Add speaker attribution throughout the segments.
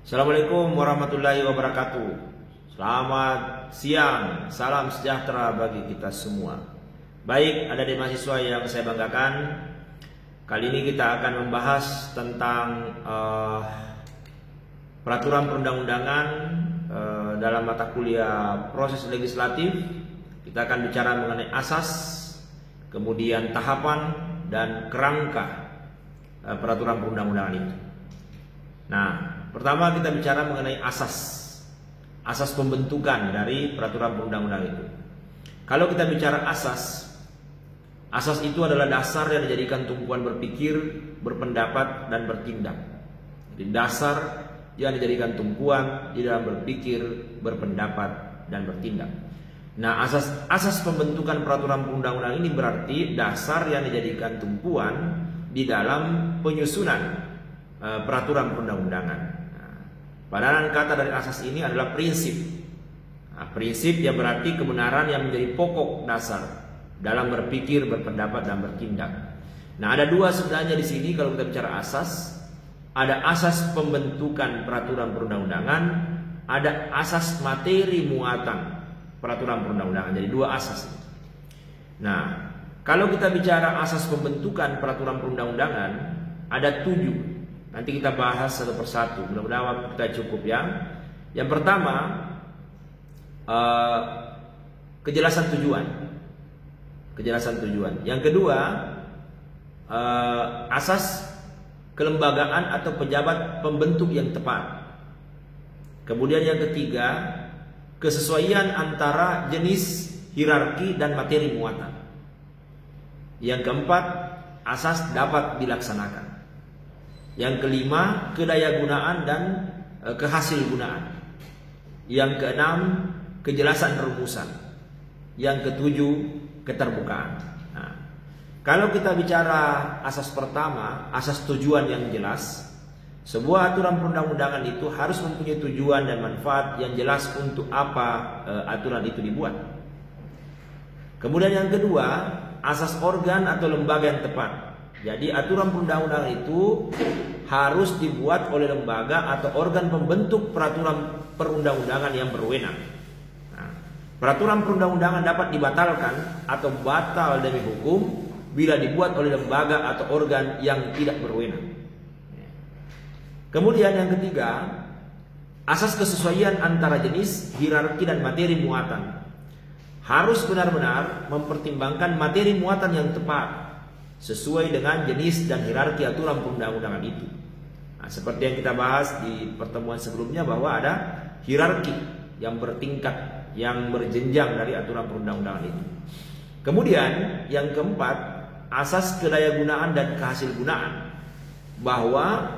Speaker 1: Assalamualaikum warahmatullahi wabarakatuh. Selamat siang, salam sejahtera bagi kita semua. Baik, ada di mahasiswa yang saya banggakan. Kali ini kita akan membahas tentang peraturan perundang-undangan dalam mata kuliah proses legislatif. Kita akan bicara mengenai asas, kemudian tahapan dan kerangka peraturan perundang-undangan itu. Nah, pertama kita bicara mengenai asas pembentukan dari peraturan perundang-undangan itu. Kalau kita bicara asas itu adalah dasar yang dijadikan tumpuan berpikir, berpendapat, dan bertindak. Jadi dasar yang dijadikan tumpuan di dalam berpikir, berpendapat, dan bertindak. Nah, asas pembentukan peraturan perundang-undangan ini berarti dasar yang dijadikan tumpuan di dalam penyusunan peraturan perundang-undangan. Padanan kata dari asas ini adalah prinsip. Prinsip yang berarti kebenaran yang menjadi pokok dasar dalam berpikir, berpendapat, dan bertindak. Nah, ada dua sebenarnya di sini kalau kita bicara asas. Ada asas pembentukan peraturan perundang-undangan, ada asas materi muatan peraturan perundang-undangan. Jadi dua asas. Nah, kalau kita bicara asas pembentukan peraturan perundang-undangan, ada 7. Nanti kita bahas satu persatu. Mudah-mudahan waktu kita cukup ya. Yang pertama, kejelasan tujuan. Kejelasan tujuan. Yang kedua, asas kelembagaan atau pejabat pembentuk yang tepat. Kemudian yang ketiga, kesesuaian antara jenis, hierarki, dan materi muatan. Yang keempat, asas dapat dilaksanakan. Yang kelima, kedayagunaan dan kehasilgunaan. Yang keenam, kejelasan rumusan. Yang ketujuh, keterbukaan. Nah, kalau kita bicara asas pertama, asas tujuan yang jelas, sebuah aturan perundang-undangan itu harus mempunyai tujuan dan manfaat yang jelas untuk apa aturan itu dibuat. Kemudian yang kedua, asas organ atau lembaga yang tepat. Jadi aturan perundang-undangan itu harus dibuat oleh lembaga atau organ pembentuk peraturan perundang-undangan yang berwenang. Nah, peraturan perundang-undangan dapat dibatalkan atau batal demi hukum bila dibuat oleh lembaga atau organ yang tidak berwenang. Kemudian yang ketiga, asas kesesuaian antara jenis, hierarki, dan materi muatan. Harus benar-benar mempertimbangkan materi muatan yang tepat sesuai dengan jenis dan hierarki aturan perundang-undangan itu. Nah, seperti yang kita bahas di pertemuan sebelumnya bahwa ada hierarki yang bertingkat, yang berjenjang dari aturan perundang-undangan itu. Kemudian yang keempat, asas kedayagunaan dan kehasilgunaan, bahwa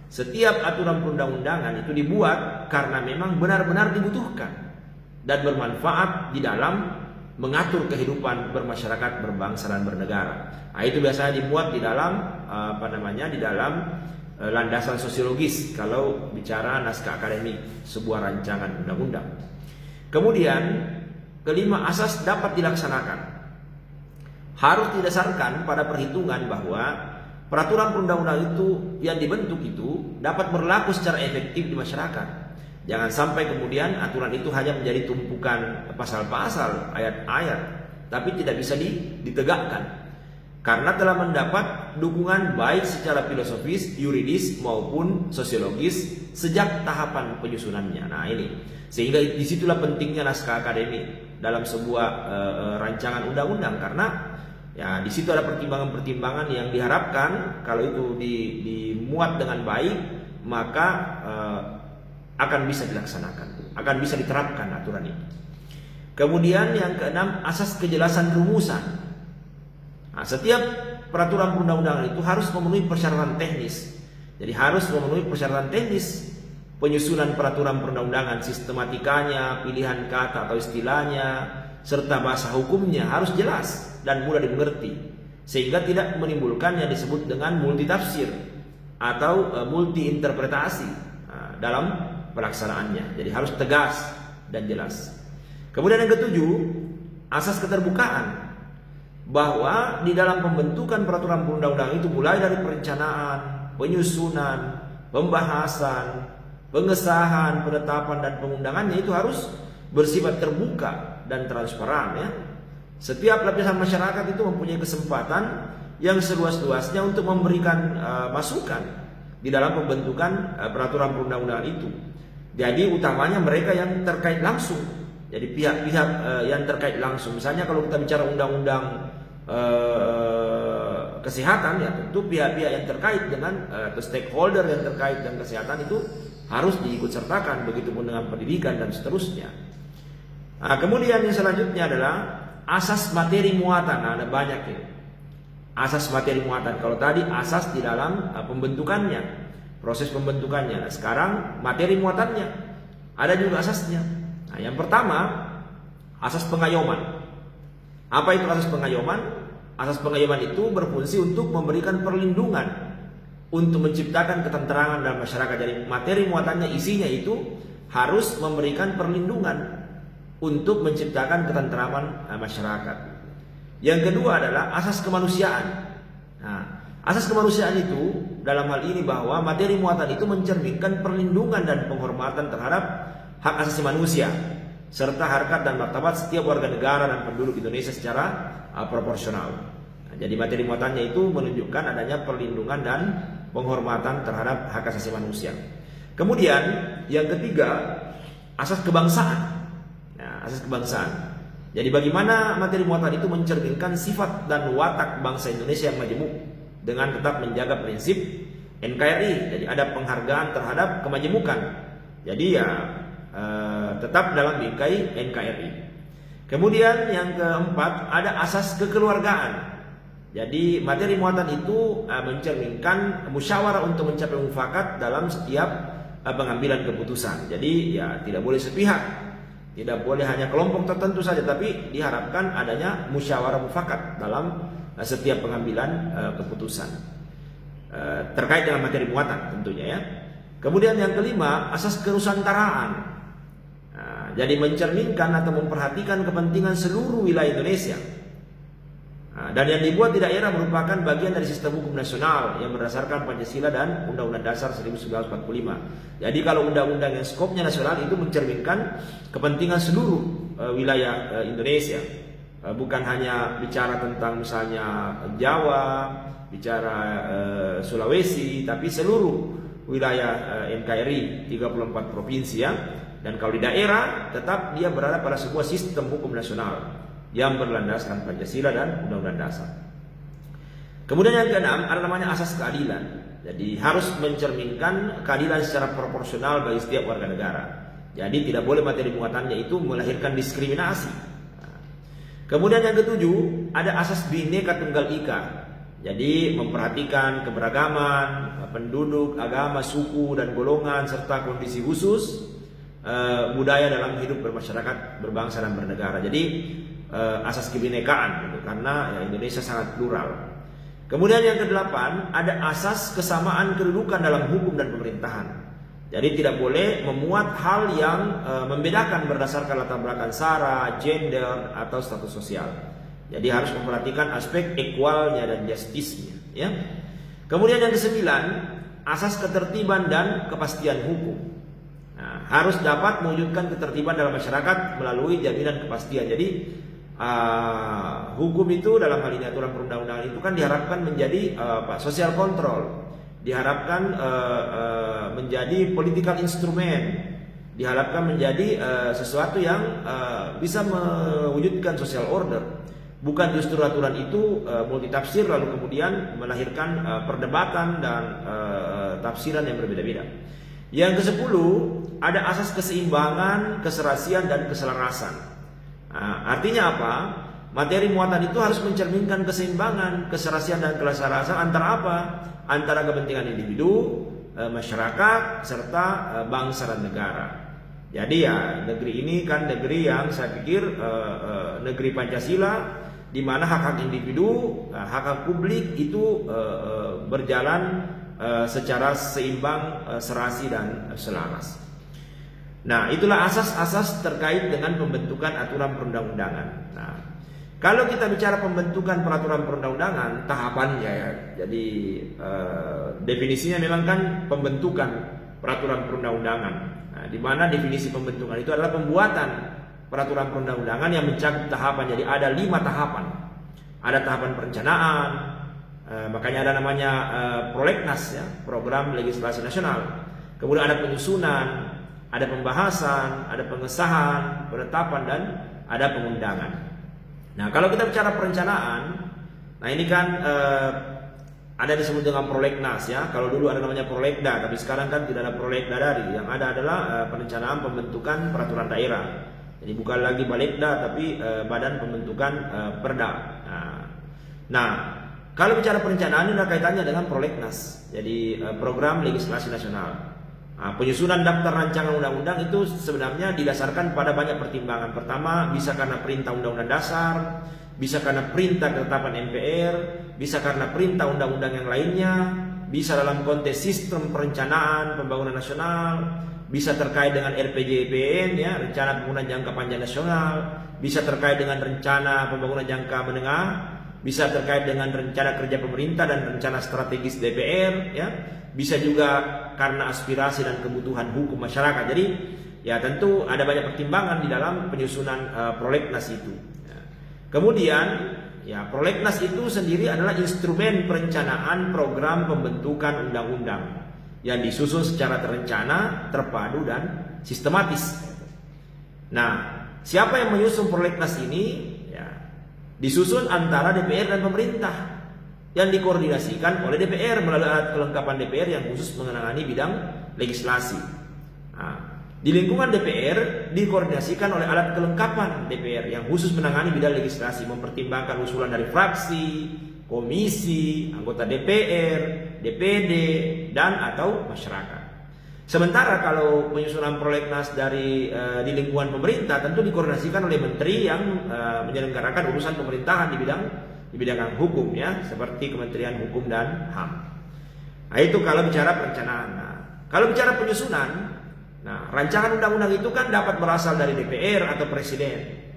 Speaker 1: setiap aturan perundang-undangan itu dibuat karena memang benar-benar dibutuhkan dan bermanfaat di dalam mengatur kehidupan bermasyarakat, berbangsa, dan bernegara. Nah, itu biasanya dimuat di dalam di dalam landasan sosiologis kalau bicara naskah akademik sebuah rancangan undang-undang. Kemudian kelima, asas dapat dilaksanakan. Harus didasarkan pada perhitungan bahwa peraturan perundang-undangan itu yang dibentuk itu dapat berlaku secara efektif di masyarakat. Jangan sampai kemudian aturan itu hanya menjadi tumpukan pasal-pasal, ayat-ayat, tapi tidak bisa ditegakkan. Karena telah mendapat dukungan baik secara filosofis, yuridis, maupun sosiologis sejak tahapan penyusunannya. Nah ini, sehingga disitulah pentingnya naskah akademik dalam sebuah rancangan undang-undang. Karena ya di situ ada pertimbangan-pertimbangan yang diharapkan kalau itu dimuat dengan baik, maka akan bisa dilaksanakan, akan bisa diterapkan aturan ini. Kemudian yang keenam, asas kejelasan rumusan. Nah, setiap peraturan perundang-undangan itu harus memenuhi persyaratan teknis. Jadi harus memenuhi persyaratan teknis penyusunan peraturan perundang-undangan, sistematikanya, pilihan kata atau istilahnya, serta bahasa hukumnya harus jelas dan mudah dimengerti, sehingga tidak menimbulkan yang disebut dengan multitafsir atau multi interpretasi dalam pelaksanaannya. Jadi harus tegas dan jelas. Kemudian yang ketujuh, asas keterbukaan, bahwa di dalam pembentukan peraturan perundang-undangan itu mulai dari perencanaan, penyusunan, pembahasan, pengesahan, penetapan dan pengundangannya itu harus bersifat terbuka dan transparan ya. Setiap lapisan masyarakat itu mempunyai kesempatan yang seluas-luasnya untuk memberikan masukan di dalam pembentukan peraturan perundang-undangan itu. Jadi utamanya mereka yang terkait langsung. Jadi pihak-pihak yang terkait langsung. Misalnya kalau kita bicara undang-undang kesehatan ya, tentu pihak-pihak yang terkait dengan atau stakeholder yang terkait dengan kesehatan itu harus diikut sertakan, begitupun dengan pendidikan dan seterusnya. Nah, kemudian yang selanjutnya adalah asas materi muatan. Nah, ada banyak ini. Asas materi muatan. Kalau tadi asas di dalam pembentukannya, proses pembentukannya. Nah, sekarang materi muatannya. Ada juga asasnya. Nah, yang pertama, asas pengayoman. Apa itu asas pengayoman? Asas pengayoman itu berfungsi untuk memberikan perlindungan, untuk menciptakan ketenterangan dalam masyarakat. Jadi materi muatannya, isinya itu harus memberikan perlindungan untuk menciptakan ketenteraman masyarakat. Yang kedua adalah asas kemanusiaan. Nah, asas kemanusiaan itu dalam hal ini bahwa materi muatan itu mencerminkan perlindungan dan penghormatan terhadap hak asasi manusia serta harkat dan martabat setiap warga negara dan penduduk Indonesia secara proporsional. Nah, jadi materi muatannya itu menunjukkan adanya perlindungan dan penghormatan terhadap hak asasi manusia. Kemudian yang ketiga, asas kebangsaan. Nah, asas kebangsaan. Jadi bagaimana materi muatan itu mencerminkan sifat dan watak bangsa Indonesia yang majemuk dengan tetap menjaga prinsip NKRI. Jadi ada penghargaan terhadap kemajemukan. Jadi ya tetap dalam bingkai NKRI. Kemudian yang keempat, ada asas kekeluargaan. Jadi materi muatan itu mencerminkan musyawarah untuk mencapai mufakat dalam setiap pengambilan keputusan. Jadi ya tidak boleh sepihak. Tidak boleh hanya kelompok tertentu saja, tapi diharapkan adanya musyawarah mufakat dalam setiap pengambilan keputusan terkait dengan materi muatan tentunya ya. Kemudian yang kelima, asas kenusantaraan. Nah, jadi mencerminkan atau memperhatikan kepentingan seluruh wilayah Indonesia. Nah, dan yang dibuat di daerah merupakan bagian dari sistem hukum nasional yang berdasarkan Pancasila dan Undang-Undang Dasar 1945. Jadi kalau undang-undang yang skopnya nasional itu mencerminkan kepentingan seluruh wilayah Indonesia. Bukan hanya bicara tentang misalnya Jawa, bicara Sulawesi, tapi seluruh wilayah NKRI 34 provinsi ya. Dan kalau di daerah tetap dia berada pada sebuah sistem hukum nasional yang berlandaskan Pancasila dan Undang-Undang Dasar. Kemudian yang keenam ada namanya asas keadilan. Jadi harus mencerminkan keadilan secara proporsional bagi setiap warga negara. Jadi tidak boleh materi muatannya itu melahirkan diskriminasi. Kemudian yang ketujuh ada asas Bhinneka Tunggal Ika. Jadi memperhatikan keberagaman penduduk, agama, suku dan golongan serta kondisi khusus budaya dalam hidup bermasyarakat, berbangsa dan bernegara. Jadi asas kebinekaan gitu, karena ya, Indonesia sangat plural. Kemudian yang kedelapan ada asas kesamaan kedudukan dalam hukum dan pemerintahan. Jadi tidak boleh memuat hal yang membedakan berdasarkan latar belakang sara, gender atau status sosial. Jadi harus memperhatikan aspek equalnya dan justice-nya ya. Kemudian yang kesembilan, asas ketertiban dan kepastian hukum. Nah, harus dapat mewujudkan ketertiban dalam masyarakat melalui jaminan kepastian. Jadi hukum itu dalam hal ini aturan perundang-undangan itu kan diharapkan menjadi social control, diharapkan menjadi political instrument, diharapkan menjadi sesuatu yang bisa mewujudkan social order. Bukan justru aturan itu multitafsir lalu kemudian melahirkan perdebatan dan tafsiran yang berbeda-beda. Yang ke-10 ada asas keseimbangan, keserasian dan keselarasan. Nah, artinya apa? Materi muatan itu harus mencerminkan keseimbangan, keserasian dan keselarasan antara apa? Antara kepentingan individu, masyarakat serta bangsa dan negara. Jadi ya negeri ini kan negeri yang saya pikir negeri Pancasila, di mana hak-hak individu, hak-hak publik itu berjalan secara seimbang, serasi dan selaras. Nah, itulah asas-asas terkait dengan pembentukan aturan perundang-undangan. Nah, kalau kita bicara pembentukan peraturan perundang-undangan, tahapannya ya. Jadi definisinya memang kan pembentukan peraturan perundang-undangan. Nah, di mana definisi pembentukan itu adalah pembuatan peraturan perundang-undangan yang mencakup tahapan. Jadi ada 5 tahapan. Ada tahapan perencanaan, makanya ada namanya prolegnas ya, program legislasi nasional. Kemudian ada penyusunan, ada pembahasan, ada pengesahan, penetapan, dan ada pengundangan. Nah, kalau kita bicara perencanaan, nah ini kan ada disebut dengan prolegnas ya. Kalau dulu ada namanya prolegda, tapi sekarang kan tidak ada prolegda dari. Yang ada adalah perencanaan pembentukan peraturan daerah. Jadi bukan lagi balegda, tapi badan pembentukan perda. Nah, kalau bicara perencanaan ini ada kaitannya dengan prolegnas. Jadi program legislasi nasional. Nah, penyusunan daftar rancangan undang-undang itu sebenarnya didasarkan pada banyak pertimbangan. Pertama, bisa karena perintah undang-undang dasar, bisa karena perintah ketetapan MPR, bisa karena perintah undang-undang yang lainnya, bisa dalam konteks sistem perencanaan pembangunan nasional, bisa terkait dengan RPJMD ya, rencana pembangunan jangka panjang nasional, bisa terkait dengan rencana pembangunan jangka menengah, bisa terkait dengan rencana kerja pemerintah dan rencana strategis DPR ya, bisa juga karena aspirasi dan kebutuhan hukum masyarakat. Jadi ya tentu ada banyak pertimbangan di dalam penyusunan prolegnas itu. Kemudian ya prolegnas itu sendiri adalah instrumen perencanaan program pembentukan undang-undang yang disusun secara terencana, terpadu, dan sistematis. Nah, siapa yang menyusun prolegnas ini? Ya, disusun antara DPR dan pemerintah yang dikoordinasikan oleh DPR melalui alat kelengkapan DPR yang khusus menangani bidang legislasi. Nah, di lingkungan DPR dikoordinasikan oleh alat kelengkapan DPR yang khusus menangani bidang legislasi, mempertimbangkan usulan dari fraksi, komisi, anggota DPR, DPD, dan atau masyarakat. Sementara kalau penyusunan prolegnas di lingkungan pemerintah tentu dikoordinasikan oleh menteri yang menyelenggarakan urusan pemerintahan di bidang hukum ya, seperti Kementerian Hukum dan HAM. Nah, itu kalau bicara perencanaan. Nah, kalau bicara penyusunan, nah, rancangan undang-undang itu kan dapat berasal dari DPR atau presiden.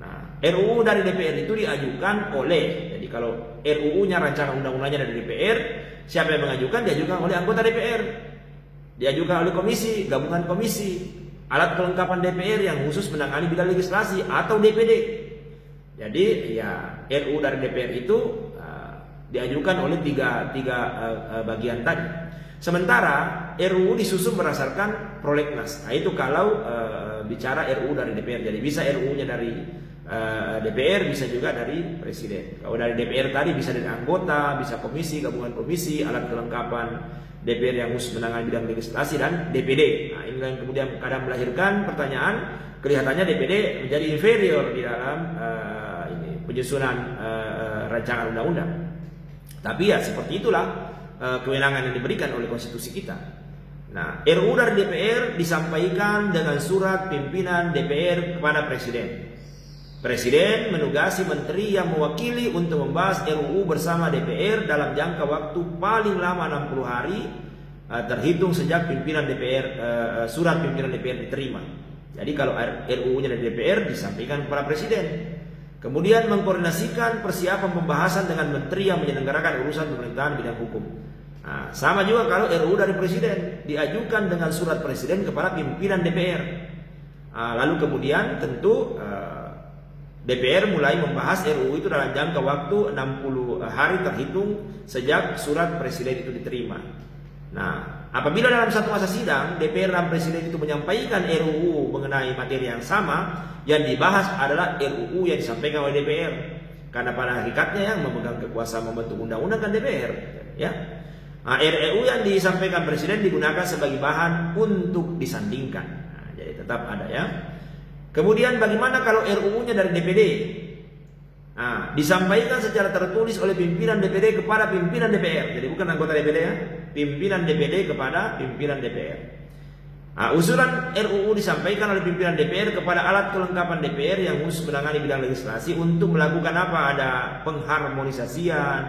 Speaker 1: Nah, RUU dari DPR itu diajukan oleh, jadi kalau RUU-nya rancangan undang-undangnya dari DPR, siapa yang mengajukan? Diajukan oleh anggota DPR. Diajukan oleh komisi, gabungan komisi, alat kelengkapan DPR yang khusus menangani bidang legislasi atau DPD. Jadi ya RUU dari DPR itu diajukan oleh tiga bagian tadi. Sementara RUU disusun berdasarkan prolegnas. Nah, itu kalau bicara RUU dari DPR. Jadi bisa RUU-nya dari DPR, bisa juga dari presiden. Kalau dari DPR tadi bisa dari anggota, bisa komisi, gabungan komisi, alat kelengkapan DPR yang khusus menangani bidang legislasi, dan DPD. Nah, ini yang kemudian kadang melahirkan pertanyaan, kelihatannya DPD menjadi inferior di dalam penyusunan rancangan undang-undang. Tapi ya seperti itulah kewenangan yang diberikan oleh konstitusi kita. Nah, RUU dari DPR disampaikan dengan surat pimpinan DPR kepada presiden. Presiden menugasi menteri yang mewakili untuk membahas RUU bersama DPR dalam jangka waktu paling lama 60 hari terhitung sejak pimpinan DPR surat pimpinan DPR diterima. Jadi kalau RUU-nya dari DPR disampaikan kepada presiden. Kemudian mengkoordinasikan persiapan pembahasan dengan menteri yang menyelenggarakan urusan pemerintahan bidang hukum. Nah, sama juga kalau RUU dari presiden diajukan dengan surat presiden kepada pimpinan DPR. Lalu kemudian tentu DPR mulai membahas RUU itu dalam jangka waktu 60 hari terhitung sejak surat presiden itu diterima. Nah, apabila dalam satu masa sidang DPR dan presiden itu menyampaikan RUU mengenai materi yang sama, yang dibahas adalah RUU yang disampaikan oleh DPR. Karena pada hakikatnya yang memegang kekuasaan membentuk undang-undang kan DPR, ya. Nah, RUU yang disampaikan presiden digunakan sebagai bahan untuk disandingkan. Nah, jadi tetap ada ya. Kemudian bagaimana kalau RUU-nya dari DPD? Nah, disampaikan secara tertulis oleh pimpinan DPD kepada pimpinan DPR. Jadi bukan anggota DPD ya, pimpinan DPD kepada pimpinan DPR. Nah, usulan RUU disampaikan oleh pimpinan DPR kepada alat kelengkapan DPR yang khusus menangani bidang legislasi untuk melakukan apa? Ada pengharmonisasian,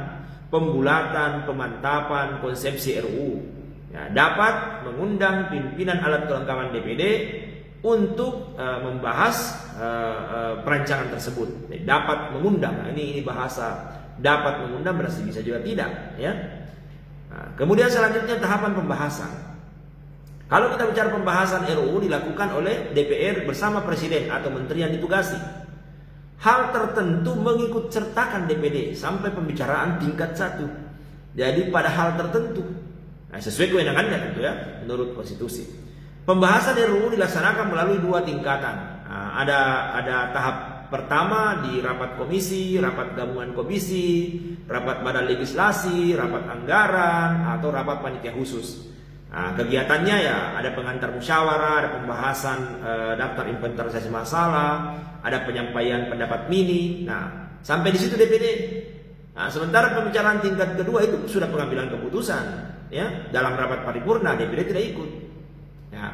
Speaker 1: pembulatan, pemantapan konsepsi RUU. Ya, dapat mengundang pimpinan alat kelengkapan DPD untuk membahas perancangan tersebut. Jadi, dapat mengundang. Ini bahasa dapat mengundang berarti bisa juga tidak, ya. Nah, kemudian selanjutnya tahapan pembahasan. Kalau kita bicara pembahasan RUU dilakukan oleh DPR bersama Presiden atau Menteri yang ditugasi. Hal tertentu mengikut sertakan DPD sampai pembicaraan tingkat 1. Jadi pada hal tertentu, nah, sesuai kewenangannya tentu ya, menurut konstitusi. Pembahasan RUU dilaksanakan melalui 2 tingkatan. Nah, ada tahap pertama di rapat komisi, rapat gabungan komisi, rapat badan legislasi, rapat anggaran, atau rapat panitia khusus. Nah, kegiatannya ya ada pengantar musyawarah, ada pembahasan daftar inventarisasi masalah, ada penyampaian pendapat mini. Nah, sampai di situ DPD. Nah, sementara pembicaraan tingkat kedua itu sudah pengambilan keputusan, ya, dalam rapat paripurna DPD tidak ikut. Ya,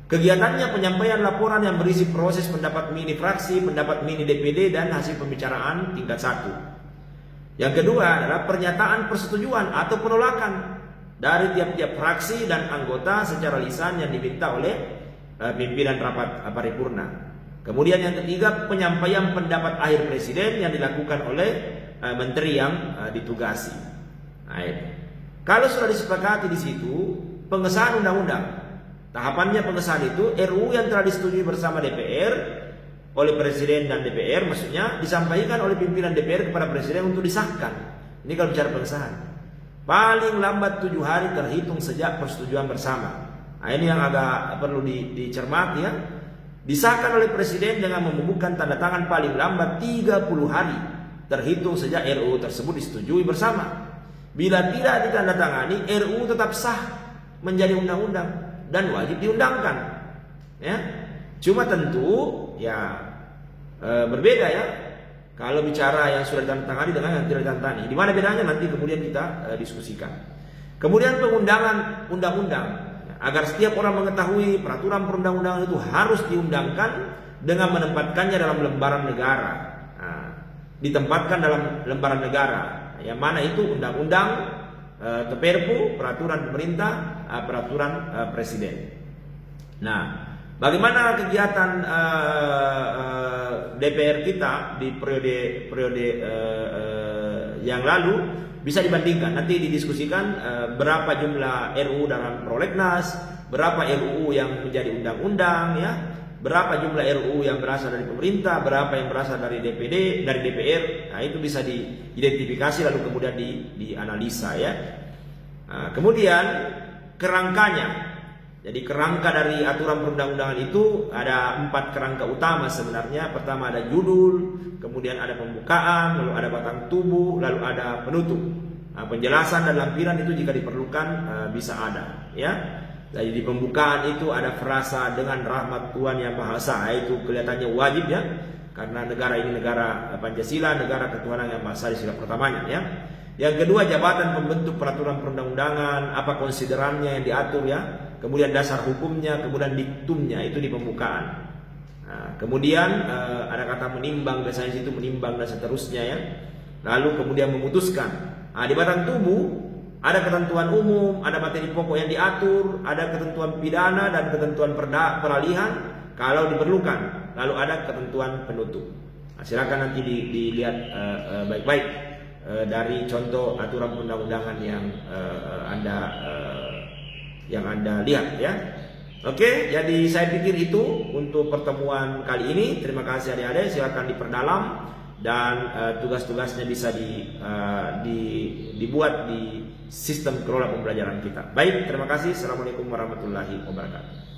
Speaker 1: kegiatannya penyampaian laporan yang berisi proses pendapat mini fraksi, pendapat mini DPD dan hasil pembicaraan tingkat 1. Yang kedua adalah pernyataan persetujuan atau penolakan dari tiap-tiap fraksi dan anggota secara lisan yang diminta oleh pimpinan rapat paripurna. Kemudian yang ketiga, penyampaian pendapat akhir Presiden yang dilakukan oleh menteri yang ditugasi. Nah, kalau sudah disepakati di situ, pengesahan undang-undang. Tahapannya pengesahan itu RUU yang telah disetujui bersama DPR oleh Presiden dan DPR, maksudnya disampaikan oleh pimpinan DPR kepada Presiden untuk disahkan. Ini kalau bicara pengesahan. Paling lambat 7 hari terhitung sejak persetujuan bersama. Nah, ini yang agak perlu dicermati ya. Disahkan oleh Presiden dengan membubuhkan tanda tangan paling lambat 30 hari terhitung sejak RUU tersebut disetujui bersama. Bila tidak ditandatangani, RUU tetap sah menjadi undang-undang dan wajib diundangkan. Ya. Cuma tentu ya berbeda ya. Kalau bicara yang sudah ditandatangani dengan yang tidak ditandatangani, di mana bedanya nanti kemudian kita diskusikan. Kemudian pengundangan undang-undang, agar setiap orang mengetahui peraturan perundang-undangan itu harus diundangkan dengan menempatkannya dalam lembaran negara. Nah, ditempatkan dalam lembaran negara, yang mana itu undang-undang, Perpu, peraturan pemerintah, peraturan Presiden. Nah, bagaimana kegiatan DPR kita di periode yang lalu bisa dibandingkan. Nanti didiskusikan berapa jumlah RUU dalam prolegnas, berapa RUU yang menjadi undang-undang, ya, berapa jumlah RUU yang berasal dari pemerintah, berapa yang berasal dari DPD, dari DPR. Nah, itu bisa diidentifikasi lalu kemudian dianalisa ya. Nah, kemudian kerangkanya. Jadi kerangka dari aturan perundang-undangan itu ada 4 kerangka utama sebenarnya. Pertama ada judul, kemudian ada pembukaan, lalu ada batang tubuh, lalu ada penutup. Nah, penjelasan dan lampiran itu jika diperlukan bisa ada, ya. Jadi di pembukaan itu ada frasa dengan rahmat Tuhan Yang Maha Esa, itu kelihatannya wajib ya, karena negara ini negara Pancasila, negara ketuhanan Yang Maha Esa di sila pertamanya, ya. Yang kedua, jabatan pembentuk peraturan perundang-undangan, apa konsiderannya yang diatur ya. Kemudian dasar hukumnya, kemudian diktumnya, itu di pembukaan. Nah, kemudian ada kata menimbang, biasanya situ menimbang dan seterusnya ya. Lalu kemudian memutuskan. Nah, di batang tubuh ada ketentuan umum, ada materi pokok yang diatur, ada ketentuan pidana dan ketentuan peralihan kalau diperlukan. Lalu ada ketentuan penutup. Nah, silakan nanti dilihat baik-baik dari contoh aturan perundang-undangan yang Anda lihat ya. Oke, jadi saya pikir itu untuk pertemuan kali ini. Terima kasih adik-adik, silakan diperdalam dan tugas-tugasnya bisa dibuat di sistem kelola pembelajaran kita. Baik, terima kasih. Assalamualaikum warahmatullahi wabarakatuh.